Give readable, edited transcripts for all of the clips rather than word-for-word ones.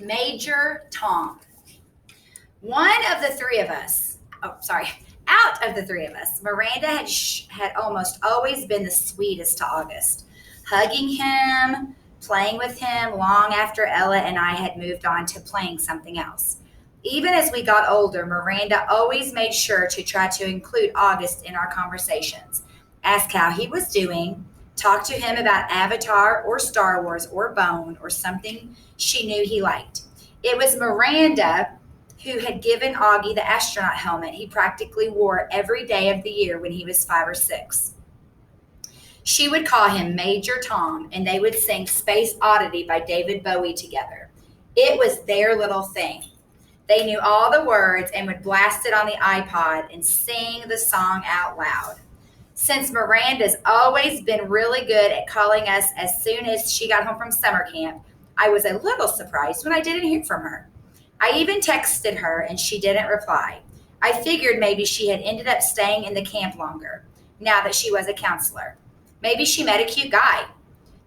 Major Tom. One of the three of us, oh, sorry, out of the three of us, Miranda had almost always been the sweetest to August, hugging him, playing with him long after Ella and I had moved on to playing something else. Even as we got older, Miranda always made sure to try to include August in our conversations, ask how he was doing, talk to him about Avatar or Star Wars or Bone or something she knew he liked. It was Miranda who had given Augie the astronaut helmet he practically wore every day of the year when he was 5 or 6. She would call him Major Tom, and they would sing Space Oddity by David Bowie together. It was their little thing. They knew all the words and would blast it on the iPod and sing the song out loud. Since Miranda's always been really good at calling us as soon as she got home from summer camp, I was a little surprised when I didn't hear from her. I even texted her and she didn't reply. I figured maybe she had ended up staying in the camp longer, now that she was a counselor. Maybe she met a cute guy.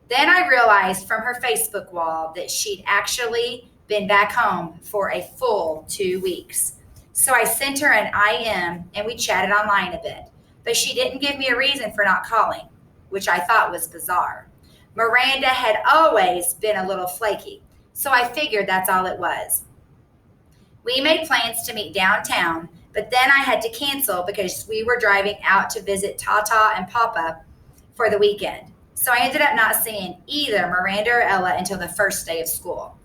Then I realized from her Facebook wall that she'd actually been back home for a full 2 weeks. So I sent her an IM and we chatted online a bit, but she didn't give me a reason for not calling, which I thought was bizarre. Miranda had always been a little flaky, so I figured that's all it was. We made plans to meet downtown, but then I had to cancel because we were driving out to visit Tata and Papa for the weekend. So I ended up not seeing either Miranda or Ella until the first day of school.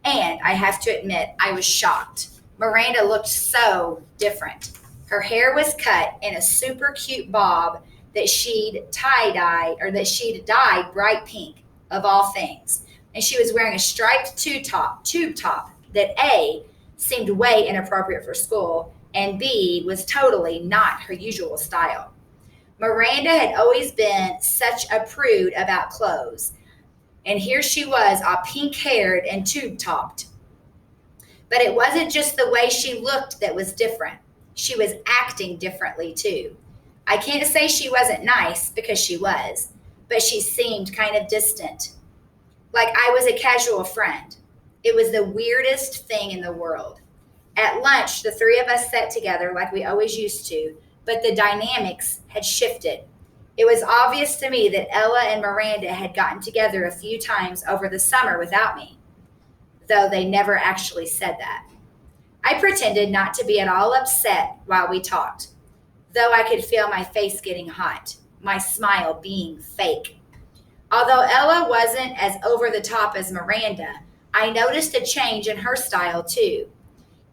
And I have to admit, I was shocked. Miranda looked so different. Her hair was cut in a super cute bob that she'd she'd dyed bright pink, of all things. And she was wearing a striped tube top that A, seemed way inappropriate for school, and B, was totally not her usual style. Miranda had always been such a prude about clothes, and here she was, all pink haired and tube topped. But it wasn't just the way she looked that was different. She was acting differently too. I can't say she wasn't nice because she was, but she seemed kind of distant, like I was a casual friend. It was the weirdest thing in the world. At lunch, the three of us sat together like we always used to, but the dynamics had shifted. It was obvious to me that Ella and Miranda had gotten together a few times over the summer without me, though they never actually said that. I pretended not to be at all upset while we talked, though I could feel my face getting hot, my smile being fake. Although Ella wasn't as over the top as Miranda, I noticed a change in her style too.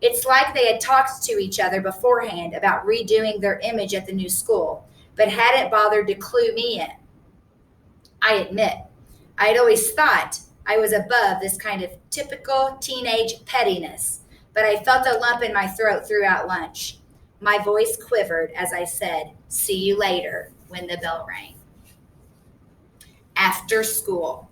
It's like they had talked to each other beforehand about redoing their image at the new school, but hadn't bothered to clue me in. I admit, I had always thought I was above this kind of typical teenage pettiness, but I felt a lump in my throat throughout lunch. My voice quivered as I said, "See you later," when the bell rang. After school.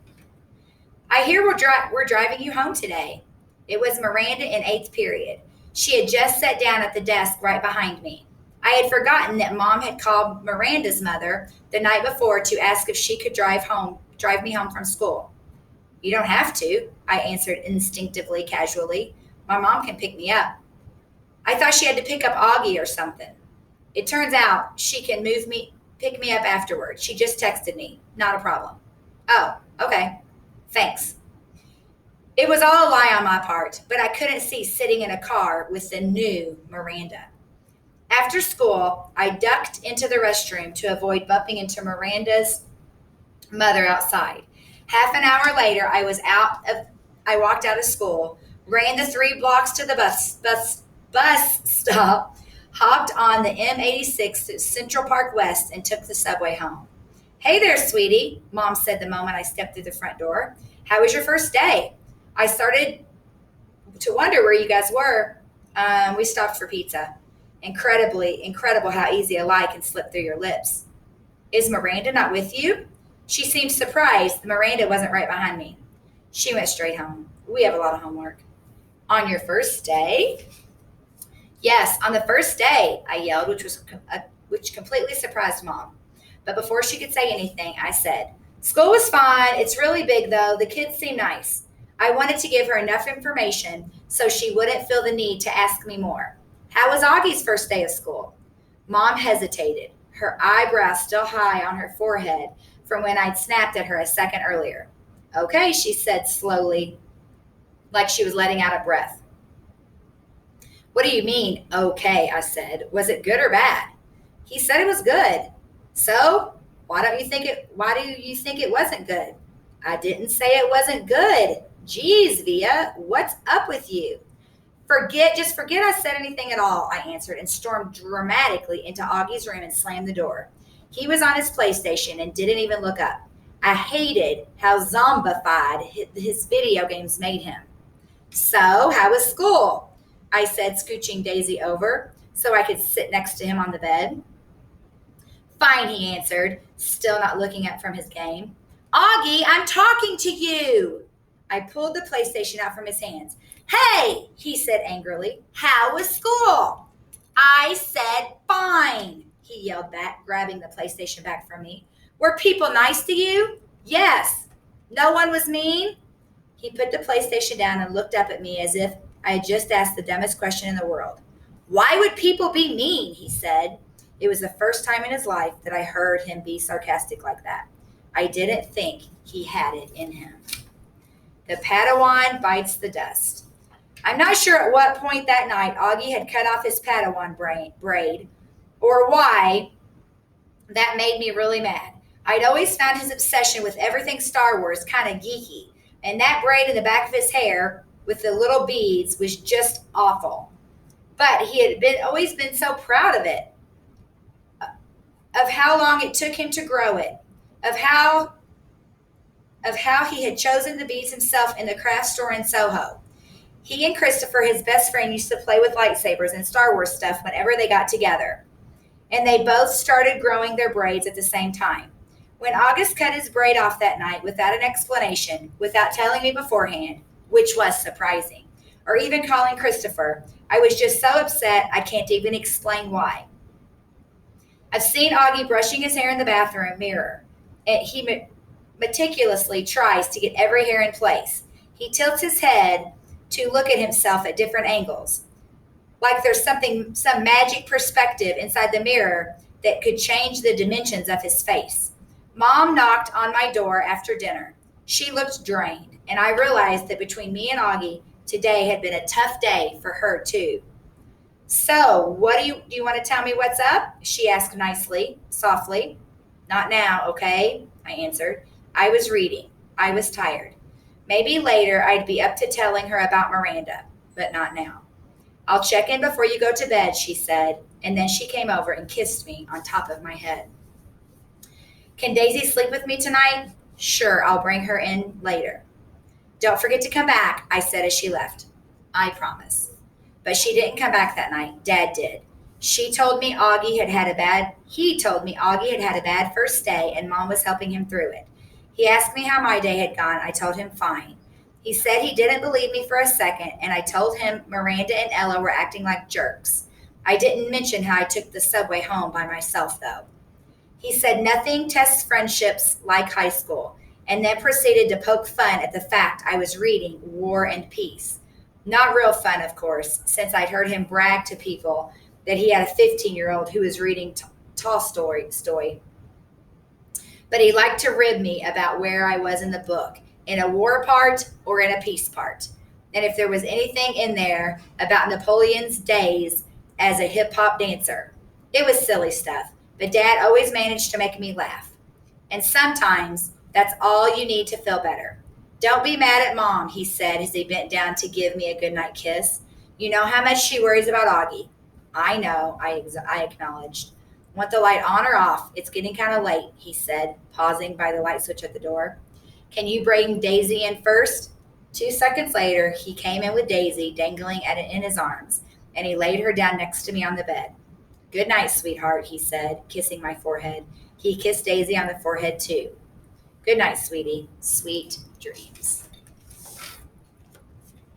I hear we're driving you home today. It was Miranda in eighth period. She had just sat down at the desk right behind me. I had forgotten that Mom had called Miranda's mother the night before to ask if she could drive me home from school. You don't have to, I answered instinctively, casually. My mom can pick me up. I thought she had to pick up Augie or something. It turns out she can pick me up afterwards. She just texted me. Not a problem. Oh, okay. Thanks. It was all a lie on my part, but I couldn't see sitting in a car with the new Miranda. After school, I ducked into the restroom to avoid bumping into Miranda's mother outside. Half an hour later, I walked out of school, ran the 3 blocks to the bus stop, hopped on the M86 to Central Park West, and took the subway home. Hey there, sweetie, Mom said the moment I stepped through the front door. How was your first day? I started to wonder where you guys were. We stopped for pizza. Incredible how easy a lie can slip through your lips. Is Miranda not with you? She seemed surprised Miranda wasn't right behind me. She went straight home. We have a lot of homework. On your first day? Yes, on the first day, I yelled, which completely surprised Mom. But before she could say anything, I said, School was fine. It's really big, though. The kids seem nice. I wanted to give her enough information so she wouldn't feel the need to ask me more. How was Augie's first day of school? Mom hesitated, her eyebrows still high on her forehead from when I'd snapped at her a second earlier. Okay, she said slowly, like she was letting out a breath. What do you mean, okay? I said. Was it good or bad? He said it was good. So, why do you think it wasn't good? I didn't say it wasn't good. Geez, Via, what's up with you? Just forget I said anything at all, I answered and stormed dramatically into Augie's room and slammed the door. He was on his PlayStation and didn't even look up. I hated how zombified his video games made him. So, how was school? I said, scooching Daisy over so I could sit next to him on the bed. Fine, he answered, still not looking up from his game. Augie, I'm talking to you. I pulled the PlayStation out from his hands. Hey, he said angrily, how was school? I said fine, he yelled back, grabbing the PlayStation back from me. Were people nice to you? Yes. No one was mean? He put the PlayStation down and looked up at me as if I had just asked the dumbest question in the world. Why would people be mean? He said. It was the first time in his life that I heard him be sarcastic like that. I didn't think he had it in him. The Padawan bites the dust. I'm not sure at what point that night Augie had cut off his Padawan braid or why that made me really mad. I'd always found his obsession with everything Star Wars kind of geeky, and that braid in the back of his hair with the little beads was just awful. But he had always been so proud of it, of how long it took him to grow it, of how he had chosen the beads himself in the craft store in Soho. He and Christopher, his best friend, used to play with lightsabers and Star Wars stuff whenever they got together. And they both started growing their braids at the same time. When August cut his braid off that night without an explanation, without telling me beforehand, which was surprising, or even calling Christopher, I was just so upset I can't even explain why. I've seen Augie brushing his hair in the bathroom mirror, and he meticulously tries to get every hair in place. He tilts his head to look at himself at different angles, like there's some magic perspective inside the mirror that could change the dimensions of his face. Mom knocked on my door after dinner. She looked drained, and I realized that between me and Augie, today had been a tough day for her too. So, do you want to tell me what's up? She asked nicely, softly. Not now, okay? I answered. I was reading. I was tired. Maybe later I'd be up to telling her about Miranda, but not now. I'll check in before you go to bed, she said, and then she came over and kissed me on top of my head. Can Daisy sleep with me tonight? Sure, I'll bring her in later. Don't forget to come back, I said as she left. I promise. But she didn't come back that night. Dad did. He told me Augie had had a bad first day and Mom was helping him through it. He asked me how my day had gone. I told him fine. He said he didn't believe me for a second, and I told him Miranda and Ella were acting like jerks. I didn't mention how I took the subway home by myself, though. He said nothing tests friendships like high school, and then proceeded to poke fun at the fact I was reading War and Peace. Not real fun, of course, since I'd heard him brag to people that he had a 15-year-old who was reading Tolstoy. But he liked to rib me about where I was in the book, in a war part or in a peace part. And if there was anything in there about Napoleon's days as a hip-hop dancer. It was silly stuff, but Dad always managed to make me laugh. And sometimes that's all you need to feel better. Don't be mad at Mom, he said as he bent down to give me a goodnight kiss. You know how much she worries about Augie. I know, I acknowledged. Want the light on or off? It's getting kind of late, he said, pausing by the light switch at the door. Can you bring Daisy in first? 2 seconds later, he came in with Daisy dangling in his arms, and he laid her down next to me on the bed. Good night, sweetheart, he said, kissing my forehead. He kissed Daisy on the forehead, too. Good night, sweetie. Sweet dreams.